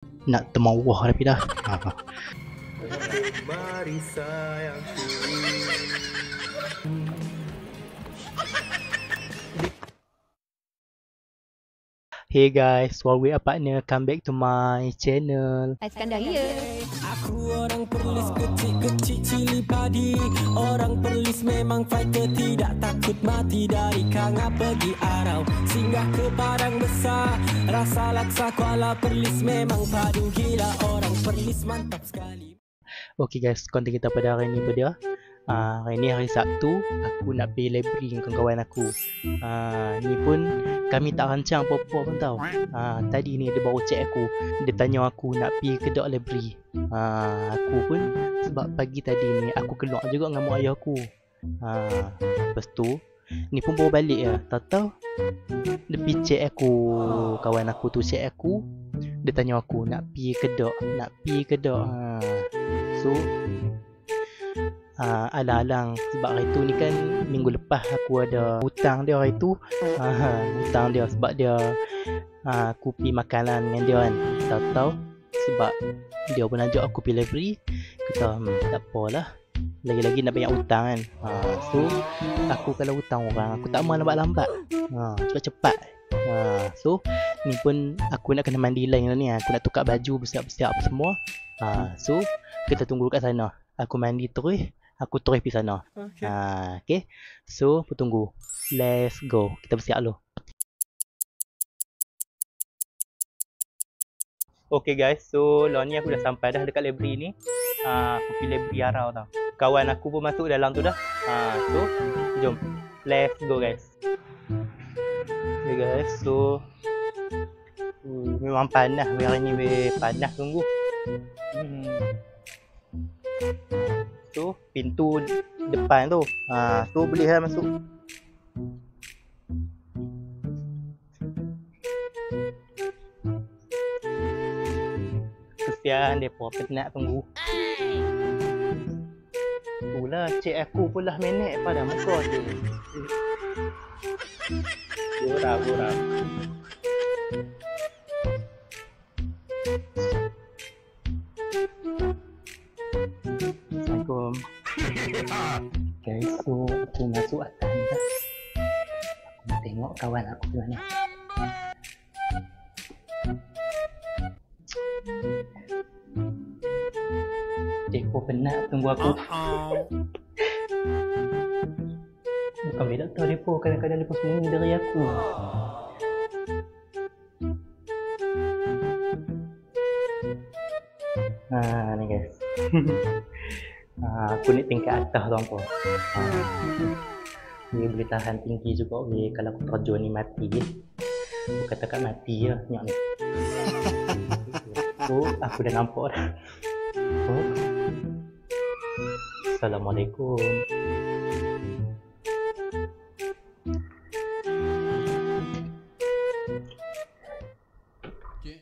Nak termawah tapi dah. Mari sayangku. Hey guys, Huawei partner, come back to my channel. Iskandar ya. Aku orang perlis kecil-kecil cili padi. Orang perlis memang fighter, tidak takut mati. Dari Kanga pergi Arau, singgah ke Padang Besar. Rasa laksa Kuala Perlis memang padu gila. Orang perlis mantap sekali. Okay guys, konten kita pada hari ni pada hari ni hari Sabtu. Aku nak pergi library dengan kawan aku. Ni pun kami tak rancang apa-apa pun tau. Tadi ni dia baru chat aku. Dia tanya aku nak pergi ke dok library. Aku pun sebab pagi tadi ni aku keluar juga dengan mak ayah aku. Lepas tu ni pun baru balik lah. Tak tahu dia pergi chat aku. Kawan aku tu chat aku. Dia tanya aku nak pergi ke dok. Nak pergi ke dok. So alang-alang sebab hari tu ni kan minggu lepas aku ada hutang dia hari tu. Hutang dia sebab dia aku pergi makanan dengan dia kan. Tak tahu sebab dia pun ajak aku pergi library. Kata tak apalah, lagi-lagi nak banyak hutang kan. So aku kalau hutang orang aku tak mau lambat-lambat. Cepat-cepat. So ni pun aku nak kena mandi lain lah ni. Aku nak tukar baju, bersiap-siap semua. So kita tunggu kat sana. Aku mandi terus, aku terus pergi sana. Okay. So aku tunggu. Let's go. Kita bersiap dulu. Okay guys, so lah ni aku dah sampai dah dekat library ni. Aku pergi library Arau tau. Kawan aku pun masuk dalam tu dah. So jom. Let's go guys. Okay guys, so memang panas hari ni, panas sungguh. So pintu depan tu. So boleh lah masuk. Kesian depa penat tunggu. Itulah cik aku pula menek pada muka tu. Gurau. Assalamualaikum. Okay, so aku masuk atas ni dah. Aku nak tengok kawan aku di mana. Depa penat tunggu aku. Bukan bila tahu depa, kadang-kadang depa sembunyi dari aku. Ni guys. Aku ni tingkat atas tu apa. Ni boleh tahan tinggi juga boleh. Kalau aku terjun ni mati. Bukan takat mati je nyok ni. So aku dah nampak dah. Assalamualaikum.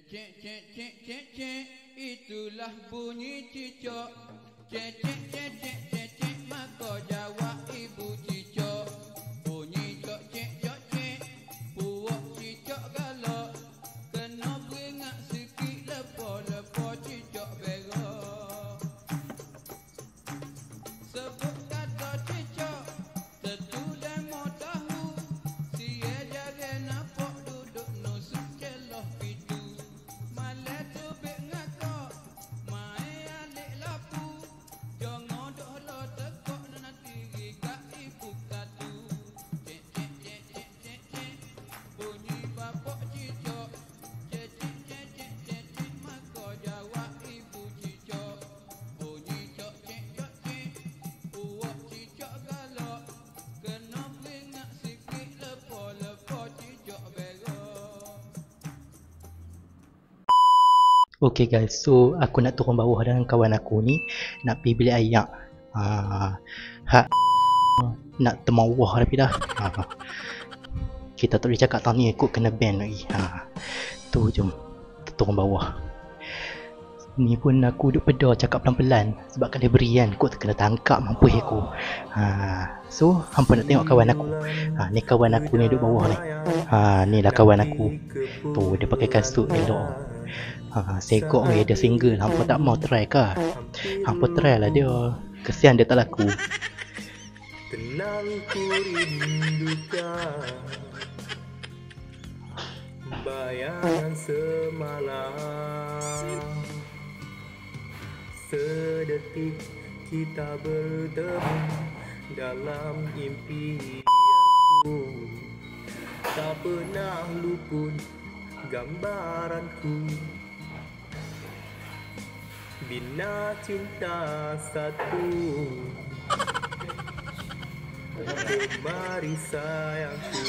Cek, itulah bunyi cicak. Cek, maka jawab ibu cicak. Bunyi cok cek, puak cicak galak. Kena beringat sikit lepo cicak berak. Sebut kata cicak, tertulis mau tahu. Sia jaga nampak duduk nusuk celah pintu. Malah tubik ngakak, mai alik lapu. Jangan dok lo tekok nanti gigak ibu katu. Cek, bunyi bapak cicak. Cek, maka jawab ibu cicak. Bunyi cok cek, puak cicak galak. Kena beringat sikit lepo cicak berak. Okay guys, so aku nak turun bawah dengan kawan aku ni. Nak pergi bilik ayak. Nak termawah tapi dah. Kita tak boleh cakap tahun ni ikut kena ban lagi. Tu jom kita turun bawah. Ni pun aku duduk peda cakap pelan-pelan. Sebab kan dia beri kan, aku kena tangkap mampus aku. So hampa nak tengok kawan aku. Ni kawan aku ni duduk bawah ni. Ni lah kawan aku. Tu dia pakai kasut elok. Segok dia single. Hampa tak mau try ke? Hampa try lah dia. Kesian dia tak laku. Tenang ku rindukan bayangan semalam. Sedetik kita bertemu dalam impianku. Tak pernah luput gambaranku. Bina cinta satu. Mari sayangku.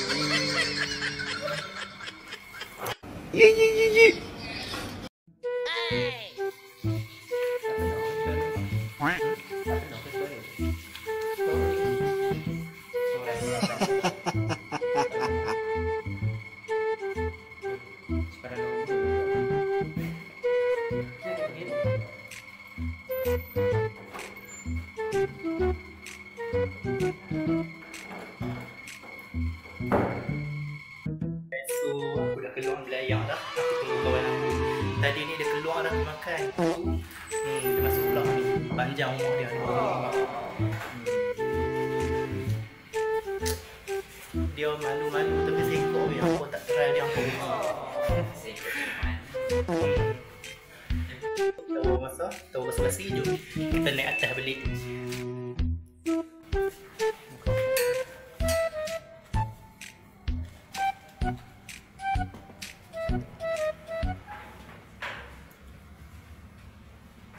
So aku dah keluar belayar dah. Aku tunggu kawan aku. Tadi ni dia keluar dah pergi makan. Dia masuk pula ni. Panjang umur dia. Dia malu-malu tapi sengkok dia. Aku tak try dia apa. Tahu basa-basi je. Kita naik atas balik.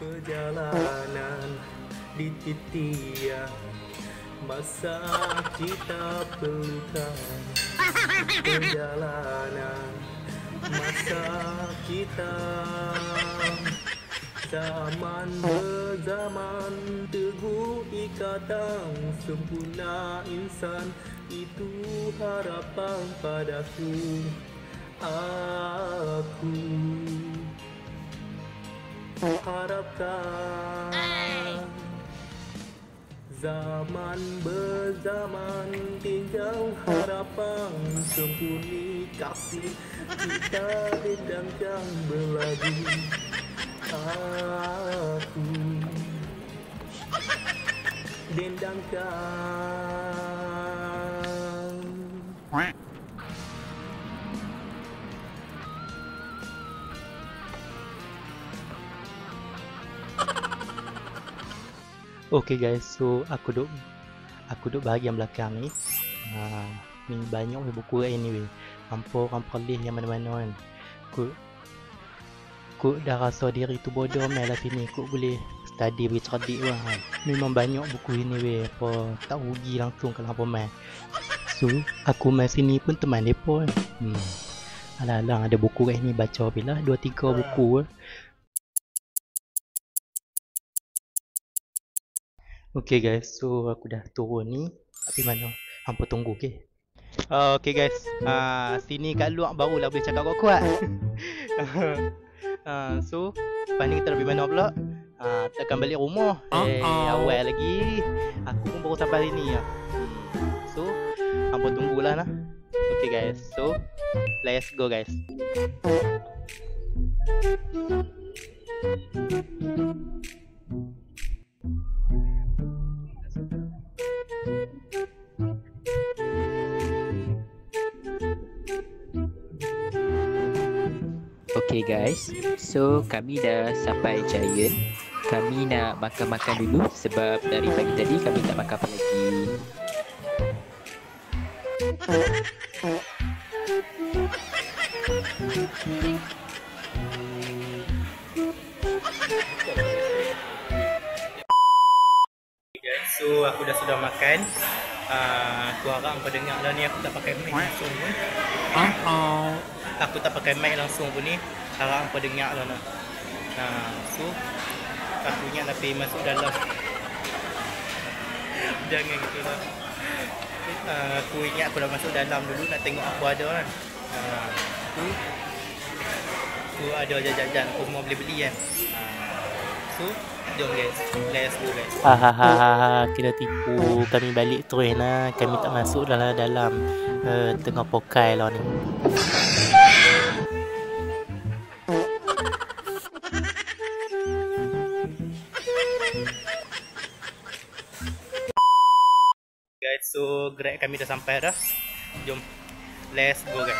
Perjalanan di titian masa kita pelukan. Perjalanan masa kita zaman berzaman, teguh ikatan sempurna insan, itu harapan padaku. Aku harapkan zaman berzaman, tinggal harapan sempurni kasih kita dendangkan berlagu. Aku dendangkan. Okay guys, so aku duk bahagian belakang ni. Ni banyak buku anyway. Hampa orang perlis yang mana-mana kan. Kuk dah rasa diri tu bodoh main lah sini. Kuk boleh study beri cerdik lah kan. Memang banyak buku ini weh. Apa tak rugi langsung kalau hampa main. So aku main sini pun teman depa kan. Alah-alah ada buku kat ni, baca bila 2-3 buku. Okay guys, so aku dah turun ni. Tapi mana? Hampa tunggu okay. Okay guys, sini kat luar barulah boleh cakap kuat-kuat. So lepas ni kita lebih mana pula? Kita akan balik rumah. Awal lagi. Aku pun baru sampai sini ya. So hampa tunggulah lah. Okay guys, so let's go guys. Okay guys, so kami dah sampai Giant. Kami nak makan-makan dulu sebab dari pagi tadi kami tak makan apa lagi. So aku dah sudah makan. Aku harap kau dengar lah ni, aku tak pakai mic langsung pun. Aku tak pakai mic langsung pun ni. Harap kau dengar lah nak. So aku ingat tapi masuk dalam. Jangan gitu lah. Aku ingat aku dah masuk dalam dulu nak tengok apa ada kan. Aku ada jajan-jajan aku semua beli-beli kan. So jom guys, let's go guys. Kena tipu. Kami balik terus lah. Kami tak masuk dalam tengah pokai lah ni. So Grab kami dah sampai dah. Jom, let's go guys.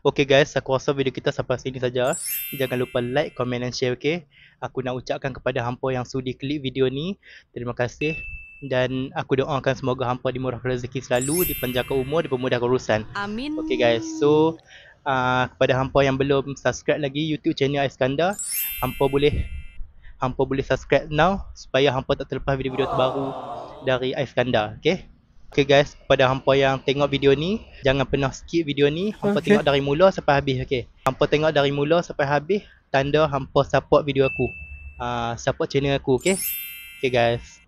Okay guys, aku rasa video kita sampai sini saja. Jangan lupa like, comment dan share, okay? Aku nak ucapkan kepada hampa yang sudi klik video ni, terima kasih. Dan aku doakan semoga hampa dimurahkan rezeki selalu, dipanjangkan umur, dipermudahkan urusan. Amin. Okay guys, so kepada hampa yang belum subscribe lagi YouTube channel Iskandar, hampa boleh subscribe now supaya hampa tak terlepas video-video terbaru dari Iskandar, okay? Okay guys, kepada hampa yang tengok video ni, jangan pernah skip video ni. Hampa tengok dari mula sampai habis, okay? Hampa tengok dari mula sampai habis, tanda hampa support video aku, support channel aku, okay? Okay guys.